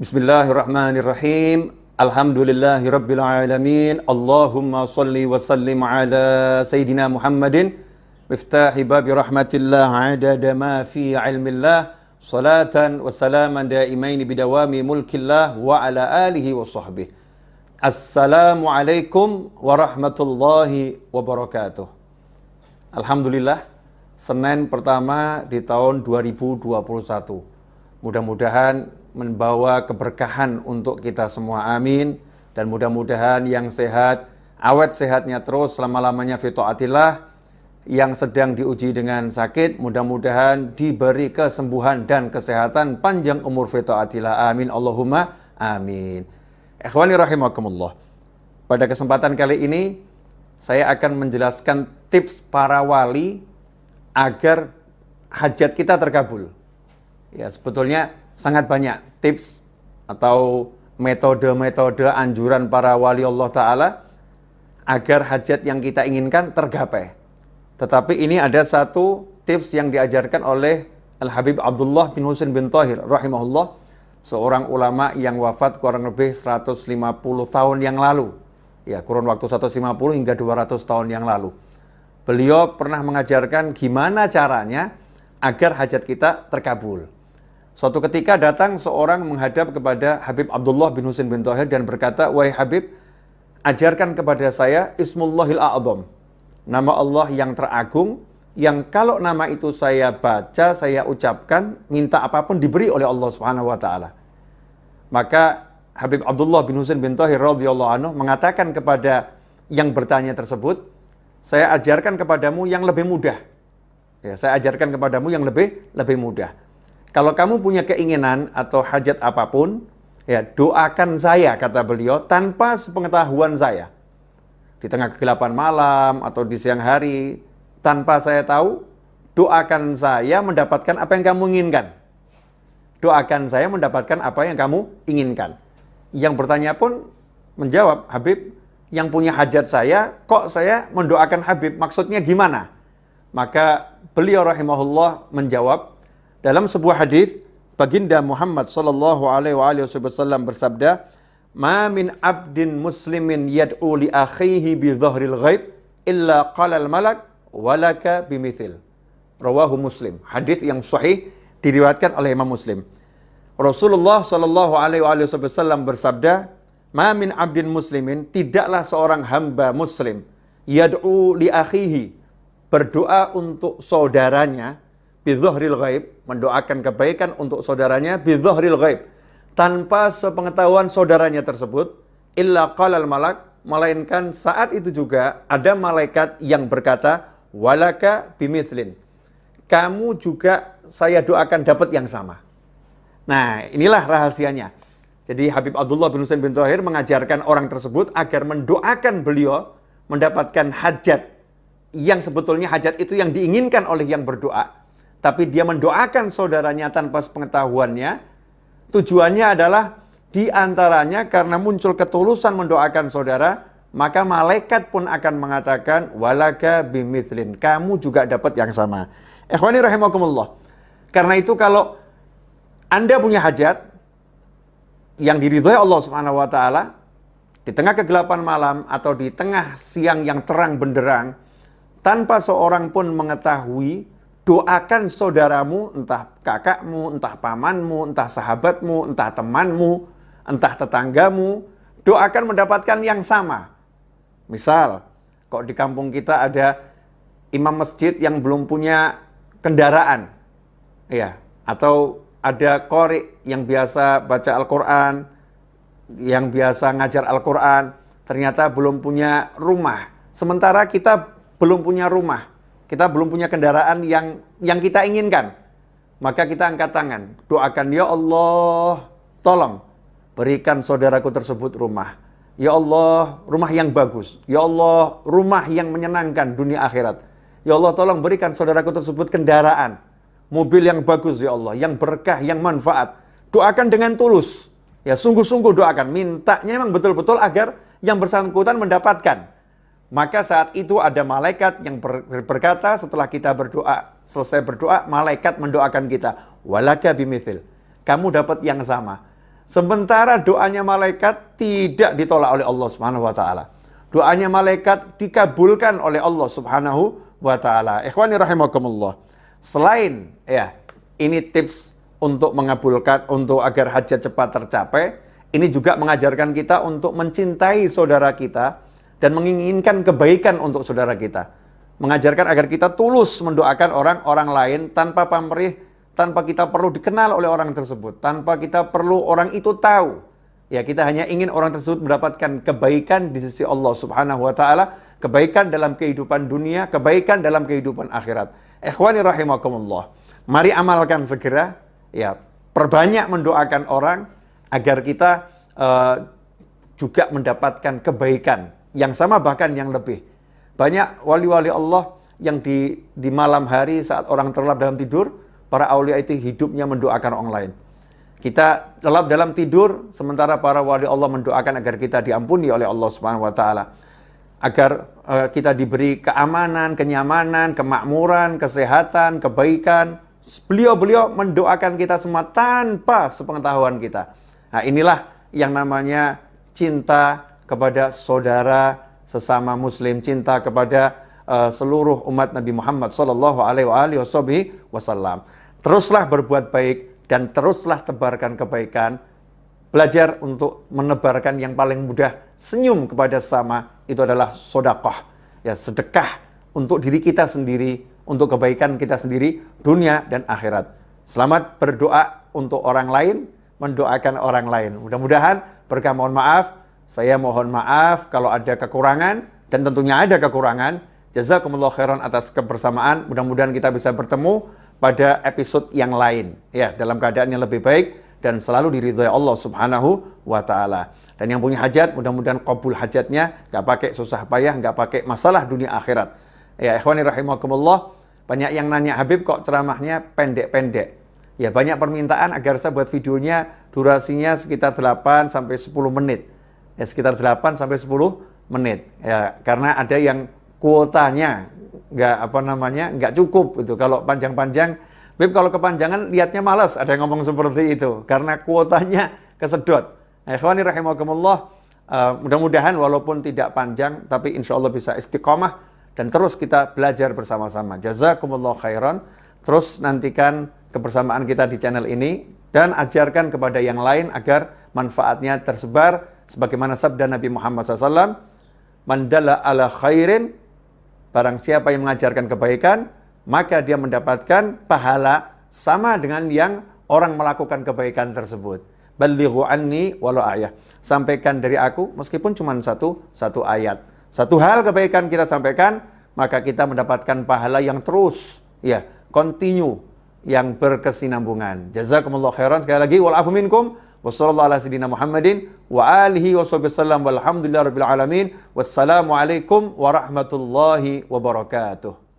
Bismillahirrahmanirrahim. Alhamdulillahirabbil alamin. Allahumma shalli wa sallim ala sayidina Muhammadin miftahi babi rahmatillah adada ma fi ilmillah salatan wa salaman daimaini bidawami mulkillah wa ala alihi wa sahbihi. Assalamualaikum warahmatullahi wabarakatuh. Alhamdulillah, Senin pertama di tahun 2021. Mudah-mudahan membawa keberkahan untuk kita semua, amin. Dan mudah-mudahan yang sehat, awet sehatnya terus selama-lamanya fi taatillah. Yang sedang diuji dengan sakit, mudah-mudahan diberi kesembuhan dan kesehatan, panjang umur fi taatillah, amin. Allahumma amin. Ikhwani rahimakumullah. Pada kesempatan kali ini, saya akan menjelaskan tips para wali agar hajat kita terkabul. Ya, sebetulnya sangat banyak tips atau metode-metode anjuran para wali Allah Ta'ala agar hajat yang kita inginkan tergapai. Tetapi ini ada satu tips yang diajarkan oleh Al-Habib Abdullah bin Husain bin Thahir rahimahullah, seorang ulama yang wafat kurang lebih 150 tahun yang lalu. Ya, kurun waktu 150 hingga 200 tahun yang lalu. Beliau pernah mengajarkan gimana caranya agar hajat kita terkabul. Suatu ketika datang seorang menghadap kepada Habib Abdullah bin Husain bin Thahir dan berkata, "Wahai Habib, ajarkan kepada saya Ismullahil A'zam, nama Allah yang teragung, yang kalau nama itu saya baca, saya ucapkan, minta apapun diberi oleh Allah Subhanahu wa taala." Maka Habib Abdullah bin Husain bin Thahir radhiyallahu anhu mengatakan kepada yang bertanya tersebut, "Saya ajarkan kepadamu yang lebih mudah." Ya, saya ajarkan kepadamu yang lebih mudah. Kalau kamu punya keinginan atau hajat apapun, ya doakan saya, kata beliau, tanpa sepengetahuan saya. Di tengah kegelapan malam atau di siang hari, tanpa saya tahu, doakan saya mendapatkan apa yang kamu inginkan. Doakan saya mendapatkan apa yang kamu inginkan. Yang bertanya pun menjawab, "Habib, yang punya hajat saya, kok saya mendoakan Habib? Maksudnya gimana?" Maka beliau rahimahullah menjawab, dalam sebuah hadis, baginda Muhammad sallallahu alaihi wasallam bersabda, "Ma min abdin muslimin yad'u li akhihi bi dhahril ghaib illa qala al malak walaka bimithil." Rawahu Muslim. Hadis yang sahih diriwayatkan oleh Imam Muslim. Rasulullah sallallahu alaihi wasallam bersabda, "Ma min abdin muslimin," tidaklah seorang hamba muslim, yad'u li akhihi, berdoa untuk saudaranya, bidzahril ghaib, mendoakan kebaikan untuk saudaranya, bidzahril ghaib, tanpa sepengetahuan saudaranya tersebut, illa qalal malak, melainkan saat itu juga ada malaikat yang berkata, walaka bimithlin, kamu juga saya doakan dapat yang sama. Nah, inilah rahasianya. Jadi Habib Abdullah bin Husain bin Thahir mengajarkan orang tersebut agar mendoakan beliau mendapatkan hajat yang sebetulnya hajat itu yang diinginkan oleh yang berdoa, tapi dia mendoakan saudaranya tanpa sepengetahuannya. Tujuannya adalah diantaranya karena muncul ketulusan mendoakan saudara, maka malaikat pun akan mengatakan, walaka bimithlin, kamu juga dapat yang sama. Ikhwani rahimakumullah. Karena itu kalau Anda punya hajat yang diridhai Allah Subhanahu wa taala di tengah kegelapan malam atau di tengah siang yang terang benderang, tanpa seorang pun mengetahui, doakan saudaramu, entah kakakmu, entah pamanmu, entah sahabatmu, entah temanmu, entah tetanggamu, doakan mendapatkan yang sama. Misal, kok di kampung kita ada imam masjid yang belum punya kendaraan, ya, atau ada qori yang biasa baca Al-Quran, yang biasa ngajar Al-Quran, ternyata belum punya rumah. Sementara kita belum punya rumah, kita belum punya kendaraan yang kita inginkan. Maka kita angkat tangan, doakan, ya Allah, tolong berikan saudaraku tersebut rumah. Ya Allah, rumah yang bagus. Ya Allah, rumah yang menyenangkan dunia akhirat. Ya Allah, tolong berikan saudaraku tersebut kendaraan, mobil yang bagus ya Allah, yang berkah, yang manfaat. Doakan dengan tulus. Ya, sungguh-sungguh doakan. Mintanya memang betul-betul agar yang bersangkutan mendapatkan. Maka saat itu ada malaikat yang berkata setelah kita berdoa, selesai berdoa, malaikat mendoakan kita. Walaka bimithil. Kamu dapat yang sama. Sementara doanya malaikat tidak ditolak oleh Allah Subhanahu wa taala. Doanya malaikat dikabulkan oleh Allah Subhanahu wa taala. Ikhwani rahimakumullah. Selain ini tips untuk mengabulkan, untuk agar hajat cepat tercapai, ini juga mengajarkan kita untuk mencintai saudara kita dan menginginkan kebaikan untuk saudara kita. Mengajarkan agar kita tulus mendoakan orang lain tanpa pamrih, tanpa kita perlu dikenal oleh orang tersebut, tanpa kita perlu orang itu tahu. Ya, kita hanya ingin orang tersebut mendapatkan kebaikan di sisi Allah Subhanahu wa taala, kebaikan dalam kehidupan dunia, kebaikan dalam kehidupan akhirat. Ikhwani rahimakumullah. Mari amalkan segera, ya, perbanyak mendoakan orang agar kita juga mendapatkan kebaikan yang sama bahkan yang lebih. Banyak wali-wali Allah yang di malam hari saat orang terlelap dalam tidur, para aulia itu hidupnya mendoakan orang lain. Kita lelap dalam tidur, sementara para wali Allah mendoakan agar kita diampuni oleh Allah Subhanahu wa taala. Agar kita diberi keamanan, kenyamanan, kemakmuran, kesehatan, kebaikan. Beliau-beliau mendoakan kita semua tanpa sepengetahuan kita. Nah, inilah yang namanya cinta kepada saudara sesama muslim, cinta kepada seluruh umat Nabi Muhammad sallallahu alaihi wasallam. Teruslah berbuat baik dan teruslah tebarkan kebaikan. Belajar untuk menebarkan yang paling mudah, senyum kepada sesama, itu adalah sedekah. Ya, sedekah untuk diri kita sendiri, untuk kebaikan kita sendiri, dunia dan akhirat. Selamat berdoa untuk orang lain, mendoakan orang lain. Mudah-mudahan berkah, mohon maaf. Saya mohon maaf kalau ada kekurangan, dan tentunya ada kekurangan. Jazakumullah khairan atas kebersamaan. Mudah-mudahan kita bisa bertemu pada episode yang lain, ya, dalam keadaan yang lebih baik dan selalu diridhoi Allah Subhanahu wa taala. Dan yang punya hajat, mudah-mudahan qabul hajatnya, nggak pakai susah payah, nggak pakai masalah dunia akhirat. Ya, ikhwani rahimakumullah, banyak yang nanya, Habib kok ceramahnya pendek-pendek? Ya, banyak permintaan agar saya buat videonya durasinya sekitar 8 sampai 10 menit. Ya, sekitar 8 sampai 10 menit. Ya, karena ada yang kuotanya nggak cukup itu. Kalau panjang-panjang, Beb, kalau kepanjangan lihatnya malas, ada yang ngomong seperti itu karena kuotanya kesedot. Ikhwani rahimakumullah, mudah-mudahan walaupun tidak panjang tapi insya Allah bisa istiqomah dan terus kita belajar bersama-sama. Jazakumullah khairan. Terus nantikan kebersamaan kita di channel ini dan ajarkan kepada yang lain agar manfaatnya tersebar sebagaimana sabda Nabi Muhammad SAW, man dalla ala khairin, barang siapa yang mengajarkan kebaikan, maka dia mendapatkan pahala sama dengan yang orang melakukan kebaikan tersebut. Ballighu anni walau ayah. Sampaikan dari aku meskipun cuma satu ayat. Satu hal kebaikan kita sampaikan, maka kita mendapatkan pahala yang terus, ya, continue, yang berkesinambungan. Jazakumullah khairan. Sekali lagi, wal afu minkum. Wassallallahu ala sayyidina Muhammadin wa alihi wasallam walhamdulillahirabbil alamin. Wassalamualaikum warahmatullahi wabarakatuh.